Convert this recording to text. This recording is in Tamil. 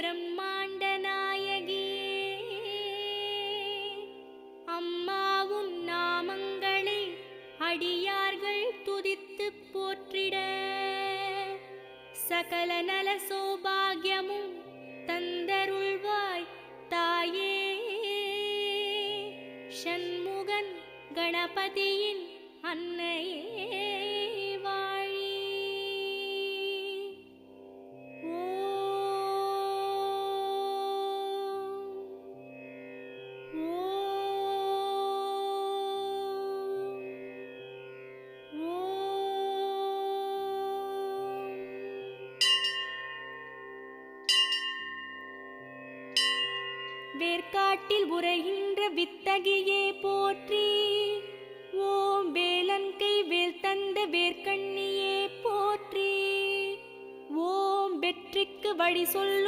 பிரம்மாண்ட நாயகியே, அம்மா உன் நாமங்களை அடியார்கள் துதித்து போற்றிட சகல நல சௌபாகியமும் தந்தருள்வாய் தாயே. ஷண்முகன் கணபதியின் அன்னையே வாழி. வேர்க்காட்டில் உரைகின்ற வித்தகியே போற்றி. ஓம் வேலன் கை வேல் தந்த வேர்க்கண்ணியே போற்றி. ஓம் வெற்றிக்கு வழி சொல்லும்